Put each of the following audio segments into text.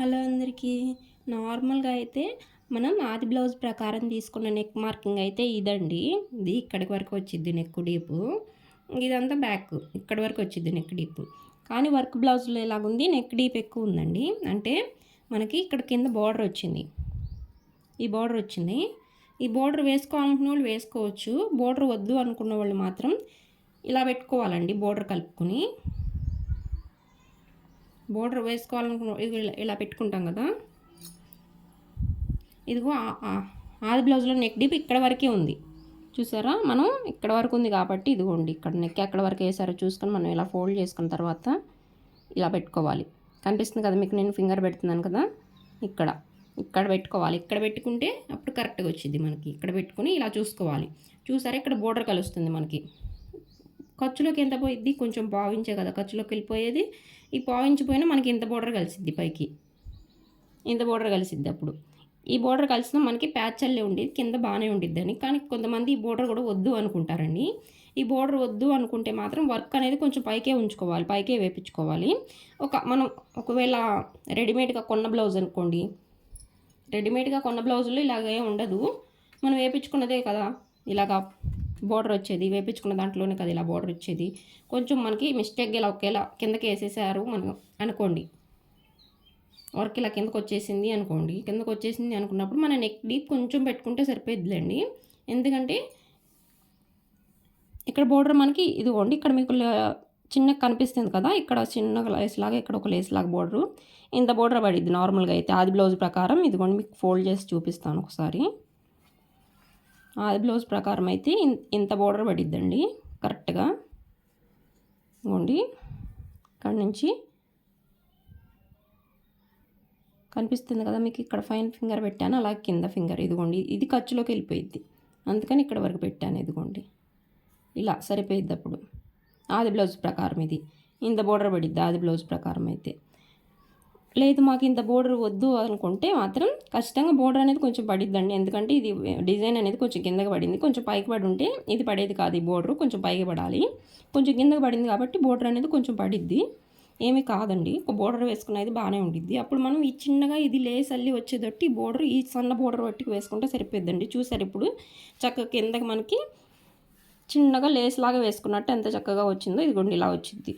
Hello అందరికీ. నార్మల్‌గా అయితే మనం ఆది బ్లౌజ్ ప్రకారం తీసుకున్న నెక్ మార్కింగ్ అయితే ఇదండి. ఇది ఇక్కడి వరకు వచ్చిద్ది నెక్ డీపు. ఇదంతా బ్యాక్. ఇక్కడి వరకు వచ్చిద్ది నెక్ డీపు. కానీ వర్క్ బ్లౌజ్‌లో ఎలాగుంది నెక్ డీప్ ఎక్కువ ఉందండి. అంటే మనకి ఇక్కడ కింద బోర్డర్ వచ్చింది. ఈ బోర్డర్ వచ్చింది. ఈ బోర్డర్ వేసుకోవాలనుకున్న వాళ్ళు వేసుకోవచ్చు. బోర్డర్ వద్దు అనుకున్న వాళ్ళు మాత్రం ఇలా పెట్టుకోవాలండి బోర్డర్ కలుపుకొని. బోర్డర్ వేసుకోవాలనుకున్న ఇలా పెట్టుకుంటాం కదా. ఇదిగో ఆది బ్లౌజ్లో నెక్ డీప్ ఇక్కడ వరకే ఉంది చూసారా. మనం ఇక్కడ వరకు ఉంది కాబట్టి ఇదిగోండి ఇక్కడ నెక్ ఎక్కడ వరకు వేసారో చూసుకొని మనం ఇలా ఫోల్డ్ చేసుకున్న తర్వాత ఇలా పెట్టుకోవాలి. కనిపిస్తుంది కదా మీకు, నేను ఫింగర్ పెడుతున్నాను కదా. ఇక్కడ పెట్టుకోవాలి. ఇక్కడ పెట్టుకుంటే అప్పుడు కరెక్ట్గా వచ్చింది మనకి. ఇక్కడ పెట్టుకుని ఇలా చూసుకోవాలి. చూసారా ఇక్కడ బోర్డర్ కలుస్తుంది మనకి. ఖర్చులోకి ఎంత పోయిద్ది, కొంచెం పావించే కదా ఖర్చులోకి వెళ్ళిపోయేది. ఈ పావించి పోయినా మనకి ఇంత బోర్డర్ కలిసిద్ది, పైకి ఇంత బోర్డర్ కలిసిద్ది. అప్పుడు ఈ బోర్డర్ కలిసినా మనకి ప్యాచల్లే ఉండేది, కింద బాగానే ఉండిద్దని. కానీ కొంతమంది ఈ బోర్డర్ కూడా వద్దు అనుకుంటారండి. ఈ బోర్డర్ వద్దు అనుకుంటే మాత్రం వర్క్ అనేది కొంచెం పైకే ఉంచుకోవాలి, పైకే వేపించుకోవాలి. మనం ఒకవేళ రెడీమేడ్గా కొన్న బ్లౌజ్ అనుకోండి, రెడీమేడ్గా కొన్న బ్లౌజులు ఇలాగే ఉండదు. మనం వేపించుకున్నదే కదా ఇలాగా బోర్డర్ వచ్చేది. వేపించుకున్న దాంట్లోనే కదా ఇలా బోర్డర్ వచ్చేది. కొంచెం మనకి మిస్టేక్గా ఇలా ఒకేలా కిందకి వేసేసారు మనం అనుకోండి, వర్క్ ఇలా కిందకు వచ్చేసింది అనుకోండి. కిందకు వచ్చేసింది అనుకున్నప్పుడు మన నెక్ డీప్ కొంచెం పెట్టుకుంటే సరిపోయిద్దిలేండి. ఎందుకంటే ఇక్కడ బోర్డర్ మనకి ఇదిగోండి, ఇక్కడ మీకు చిన్నగా కనిపిస్తుంది కదా, ఇక్కడ చిన్నగా లేస్ లాగా, ఇక్కడ ఒక లేస్ లాగా బోర్డరు. ఇంత బోర్డర్ పడిద్ది నార్మల్గా అయితే ఆది బ్లౌజ్ ప్రకారం. ఇదిగోండి మీకు ఫోల్డ్ చేసి చూపిస్తాను ఒకసారి. ఆది బ్లౌజ్ ప్రకారం అయితే ఇంత బోర్డర్ పడిద్దండి కరెక్ట్గా. ఇదిగోండి ఇక్కడ నుంచి కనిపిస్తుంది కదా మీకు, ఇక్కడ ఫైన్ ఫింగర్ పెట్టాను, అలాగే కింద ఫింగర్ ఇదిగోండి ఇది ఖర్చులోకి వెళ్ళిపోయిద్ది. అందుకని ఇక్కడ వరకు పెట్టాను. ఇదిగోండి ఇలా సరిపోయిద్ది. అప్పుడు ఆది బ్లౌజ్ ప్రకారం ఇది ఇంత బోర్డర్ పడిద్ది ఆది బ్లౌజ్ ప్రకారం అయితే. లేదు మాకు ఇంత బోర్డర్ వద్దు అనుకుంటే మాత్రం ఖచ్చితంగా బోర్డర్ అనేది కొంచెం పడిద్దండి. ఎందుకంటే ఇది డిజైన్ అనేది కొంచెం కిందకి పడింది, కొంచెం పైకి పడి ఉంటే ఇది పడేది కాదు. ఈ బోర్డర్ కొంచెం పైకి పడాలి, కొంచెం కిందకి పడింది కాబట్టి బోర్డర్ అనేది కొంచెం పడిద్ది. ఏమీ కాదండి, ఒక బోర్డర్ వేసుకునేది బాగానే ఉండిద్ది. అప్పుడు మనం ఈ చిన్నగా ఇది లేస్ అల్లి వచ్చేదట్టి ఈ బోర్డర్, ఈ సన్న బోర్డర్ పట్టుకు వేసుకుంటే సరిపోద్దండి. చూసారు ఇప్పుడు చక్కగా కిందకి మనకి చిన్నగా లేస్ లాగా వేసుకున్నట్టు ఎంత చక్కగా వచ్చిందో. ఇదిగోండి ఇలా వచ్చింది.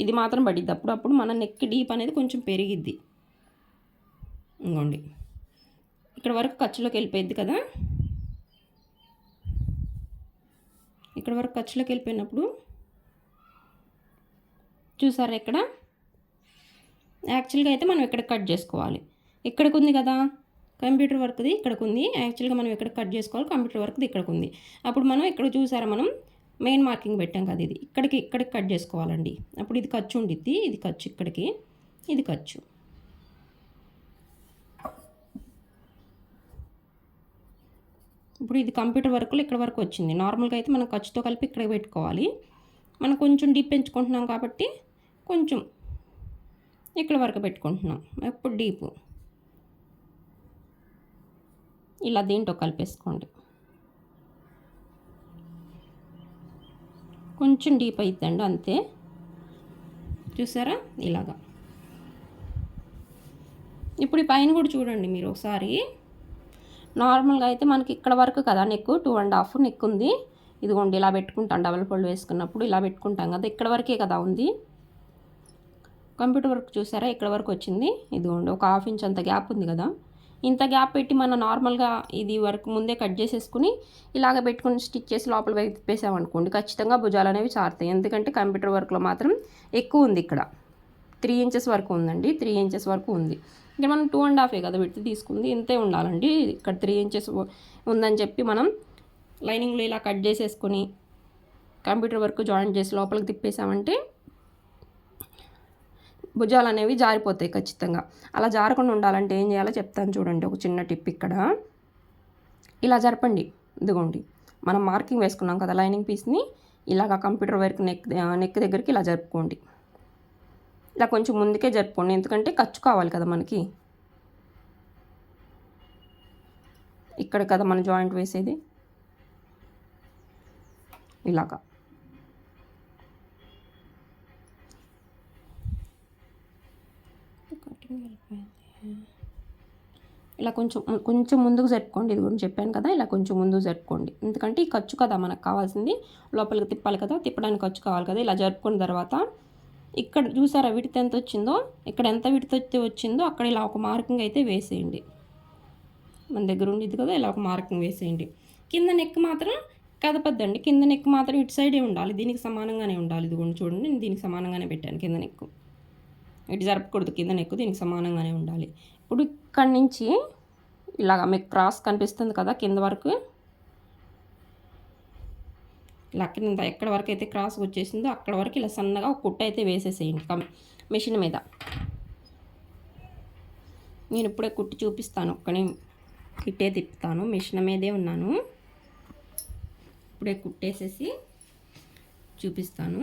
ఇది మాత్రం పడిద్ది. అప్పుడు మన నెక్ డీప్ అనేది కొంచెం పెరిగిద్ది. ఇంకోండి ఇక్కడ వరకు ఖర్చులోకి వెళ్ళిపోయింది కదా. ఇక్కడ వరకు ఖర్చులోకి వెళ్ళిపోయినప్పుడు చూసారా, ఇక్కడ యాక్చువల్గా అయితే మనం ఇక్కడ కట్ చేసుకోవాలి. ఇక్కడికి ఉంది కదా కంప్యూటర్ వర్క్ది, ఇక్కడికి ఉంది. యాక్చువల్గా మనం ఇక్కడ కట్ చేసుకోవాలి, కంప్యూటర్ వర్క్ది ఇక్కడికి ఉంది. అప్పుడు మనం ఇక్కడ చూసారా, మనం మెయిన్ మార్కింగ్ పెట్టాం కదా, ఇది ఇక్కడికి కట్ చేసుకోవాలండి. అప్పుడు ఇది ఖర్చు ఉండిద్ది, ఇది ఖర్చు ఇక్కడికి, ఇది ఖర్చు. ఇప్పుడు ఇది కంప్యూటర్ వర్క్లో ఇక్కడ వరకు వచ్చింది. నార్మల్గా అయితే మనం ఖర్చుతో కలిపి ఇక్కడ పెట్టుకోవాలి. మనం కొంచెం డీప్ పెంచుకుంటున్నాం కాబట్టి కొంచెం ఇక్కడ వరకు పెట్టుకుంటున్నాం. ఇప్పుడు డీపు ఇలా దీంట్లో కలిపేసుకోండి. కొంచెం డీప్ అవుతుందండి అంతే. చూసారా ఇలాగా. ఇప్పుడు ఈ పైన కూడా చూడండి మీరు ఒకసారి. నార్మల్గా అయితే మనకి ఇక్కడ వరకు కదా నెక్ 2.5 నెక్ ఉంది. ఇదిగోండి ఇలా పెట్టుకుంటాం, డబల్ ఫోల్డ్ వేసుకున్నప్పుడు ఇలా పెట్టుకుంటాం కదా, ఇక్కడ వరకే కదా ఉంది. కంప్యూటర్ వర్క్ చూసారా ఇక్కడ వరకు వచ్చింది. ఇదిగోండి ఒక 1/2 ఇంచ్ అంత గ్యాప్ ఉంది కదా. ఇంత గ్యాప్ పెట్టి మనం నార్మల్గా ఇది వరకు ముందే కట్ చేసేసుకుని ఇలాగ పెట్టుకుని స్టిచ్ చేసి లోపల వైపు తిప్పేసామనుకోండి, ఖచ్చితంగా భుజాలు అనేవి చారుతాయి. ఎందుకంటే కంప్యూటర్ వర్క్లో మాత్రం ఎక్కువ ఉంది. ఇక్కడ 3 ఇంచెస్ వరకు ఉందండి, 3 ఇంచెస్ వరకు ఉంది. ఇంకా మనం 2.5 కదా పెట్టి తీసుకుంది, ఇంతే ఉండాలండి. ఇక్కడ 3 ఇంచెస్ ఉందని చెప్పి మనం లైనింగ్లో ఇలా కట్ చేసేసుకొని కంప్యూటర్ వర్క్ జాయింట్ చేసి లోపలికి తిప్పేసామంటే భుజాలు అనేవి జారిపోతాయి ఖచ్చితంగా. అలా జారకుండా ఉండాలంటే ఏం చేయాలో చెప్తాను చూడండి, ఒక చిన్న టిప్. ఇక్కడ ఇలా జరపండి. ఇదిగోండి మనం మార్కింగ్ వేసుకున్నాం కదా లైనింగ్ పీస్ని, ఇలాగ కంప్యూటర్ వర్క్ నెక్ దగ్గరికి ఇలా జరుపుకోండి. ఇలా కొంచెం ముందుకే జరుపుకోండి, ఎందుకంటే ఖర్చు కావాలి కదా మనకి. ఇక్కడ కదా మనం జాయింట్ వేసేది. ఇలాగా ఇలా కొంచెం కొంచెం ముందుకు జరుపుకోండి. ఇది కూడా చెప్పాను కదా, ఇలా కొంచెం ముందుకు జరుపుకోండి. ఎందుకంటే ఈ ఖర్చు కదా మనకు కావాల్సింది, లోపలికి తిప్పాలి కదా, తిప్పడానికి ఖర్చు కావాలి కదా. ఇలా జరుపుకున్న తర్వాత ఇక్కడ చూసారా విడత ఎంత వచ్చిందో, ఇక్కడ ఎంత విడత వచ్చిందో అక్కడ ఇలా ఒక మార్కింగ్ అయితే వేసేయండి. మన దగ్గర ఉండేది కదా, ఇలా ఒక మార్కింగ్ వేసేయండి. కింద నెక్ మాత్రం కదపద్దండి, కింద నెక్ మాత్రం ఇటు సైడే ఉండాలి, దీనికి సమానంగానే ఉండాలి. ఇది కూడా చూడండి, నేను దీనికి సమానంగానే పెట్టాను కింద నెక్, ఇటు జరపకూడదు, కింద నెక్ దీనికి సమానంగానే ఉండాలి. ఇప్పుడు ఇక్కడి నుంచి ఇలాగ మీకు క్రాస్ కనిపిస్తుంది కదా కింద వరకు, ఇలా కింద ఎక్కడ వరకు అయితే క్రాస్ వచ్చేసిందో అక్కడ వరకు ఇలా సన్నగా ఒక కుట్ట అయితే వేసేసేయండి మిషన్ మీద. నేను ఇప్పుడే కుట్టి చూపిస్తాను, ఒక్కని ఇట్టే తిప్పుతాను, మిషన్ మీదే ఉన్నాను. ఇప్పుడే కుట్టేసేసి చూపిస్తాను.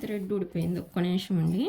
థ్రెడ్ ఊడిపోయింది, ఒక్క నిమిషం అండి.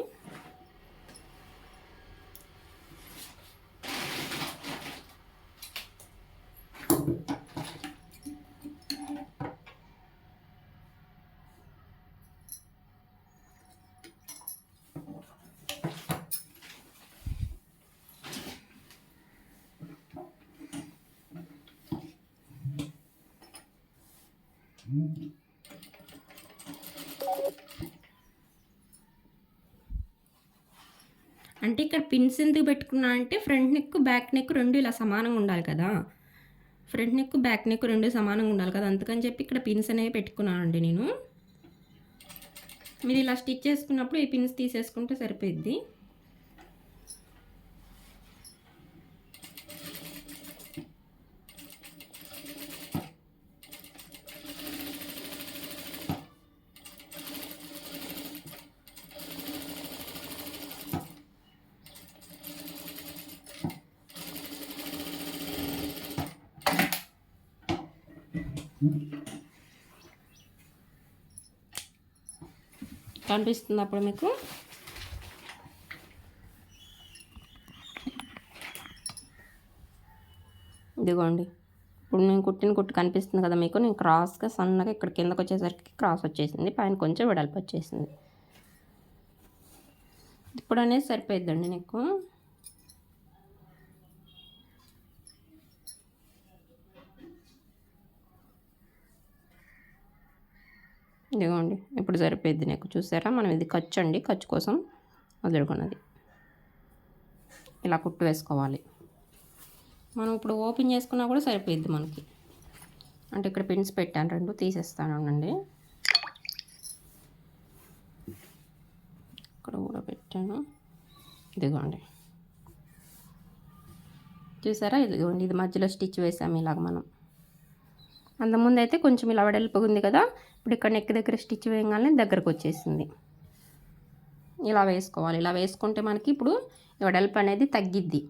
అంటే ఇక్కడ పిన్స్ ఎందుకు పెట్టుకున్నా అంటే ఫ్రంట్ నెక్ బ్యాక్ నెక్ రెండు ఇలా సమానంగా ఉండాలి కదా, ఫ్రంట్ నెక్ బ్యాక్ నెక్ రెండు సమానంగా ఉండాలి కదా, అందుకని చెప్పి ఇక్కడ పిన్స్ అనేవి పెట్టుకున్నానండి నేను. మీరు ఇలా స్టిచ్ చేసుకున్నప్పుడు ఈ పిన్స్ తీసేసుకుంటే సరిపోద్ది. కనిపిస్తుంది అప్పుడు మీకు. ఇదిగోండి, ఇప్పుడు నేను కుట్టిన కుట్టు కనిపిస్తుంది కదా మీకు, నేను క్రాస్గా సన్నగా ఇక్కడ కిందకు వచ్చేసరికి క్రాస్ వచ్చేసింది, పైన కొంచెం వెడల్పు వచ్చేసింది. ఇప్పుడు అనేది సరిపోయిద్దండి నీకు. ఇదిగోండి, ఇప్పుడు సరిపోయింది నీకు. చూసారా, మనం ఇది ఖర్చు అండి, ఖర్చు కోసం వదులుకున్నది. ఇలా కుట్టు వేసుకోవాలి. మనం ఇప్పుడు ఓపెన్ చేసుకున్నా కూడా సరిపోయిద్ది మనకి. అంటే ఇక్కడ పిన్స్ పెట్టాను, రెండు తీసేస్తానండి. ఇక్కడ కూడా పెట్టాను. ఇదిగోండి, చూసారా, ఇదిగోండి, ఇది మధ్యలో స్టిచ్ వేసాము ఇలాగ మనం. అంతకుముందు అయితే కొంచెం ఇలా వెడల్పుగా ఉంది కదా, ఇప్పుడు ఇక్కడ నెక్ దగ్గర స్టిచ్ వేయగానే దగ్గరకు వచ్చేసింది. ఇలా వేసుకోవాలి. ఇలా వేసుకుంటే మనకి ఇప్పుడు వెడల్పు అనేది తగ్గిద్ది.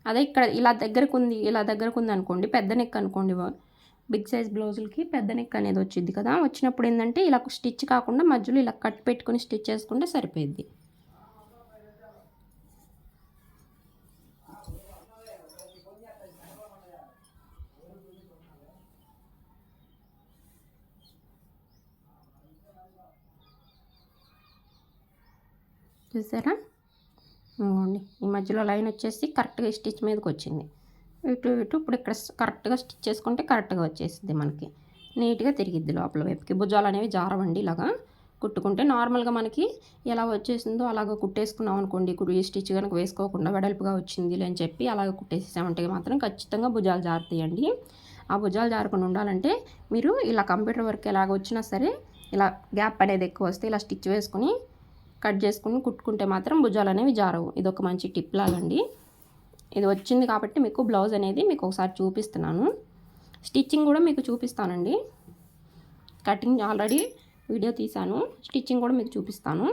అదే ఇక్కడ ఇలా దగ్గరకు ఉంది, ఇలా దగ్గరకు ఉంది అనుకోండి, పెద్ద నెక్ అనుకోండి, బిగ్ సైజ్ బ్లౌజులకి పెద్ద నెక్ అనేది వచ్చింది కదా, వచ్చినప్పుడు ఏంటంటే ఇలా స్టిచ్ కాకుండా మధ్యలో ఇలా కట్ పెట్టుకొని స్టిచ్ చేసుకుంటే సరిపోయిద్ది. చూసారా, ఇవ్వండి, ఈ మధ్యలో లైన్ వచ్చేసి కరెక్ట్గా స్టిచ్ మీదకి వచ్చింది. ఇటు ఇటు ఇప్పుడు ఇక్కడ కరెక్ట్గా స్టిచ్ చేసుకుంటే కరెక్ట్గా వచ్చేసింది మనకి, నీట్గా తిరిగిద్ది లోపల వైపుకి. భుజాలు అనేవి జారవండి, ఇలాగా కుట్టుకుంటే నార్మల్గా మనకి ఎలా వచ్చేసిందో అలాగ కుట్టేసుకున్నాం అనుకోండి. ఇప్పుడు ఈ స్టిచ్ కనుక వేసుకోకుండా వెడల్పుగా వచ్చింది అని చెప్పి అలాగ కుట్టేసామంటే మాత్రం ఖచ్చితంగా భుజాలు జారుతాయండి. ఆ భుజాలు జారకుండా ఉండాలంటే మీరు ఇలా కంప్యూటర్ వర్క్ ఎలాగ వచ్చినా సరే ఇలా గ్యాప్ అనేది ఎక్కువ వస్తే ఇలా స్టిచ్ వేసుకొని కట్ చేసుకుని కుట్టుకుంటే మాత్రం భుజాలు అనేవి జారవు. ఇది ఒక మంచి టిప్ లాగండి. ఇది వచ్చింది కాబట్టి మీకు బ్లౌజ్ అనేది మీకు ఒకసారి చూపిస్తున్నాను. స్టిచ్చింగ్ కూడా మీకు చూపిస్తానండి. కటింగ్ ఆల్రెడీ వీడియో తీశాను, స్టిచ్చింగ్ కూడా మీకు చూపిస్తాను.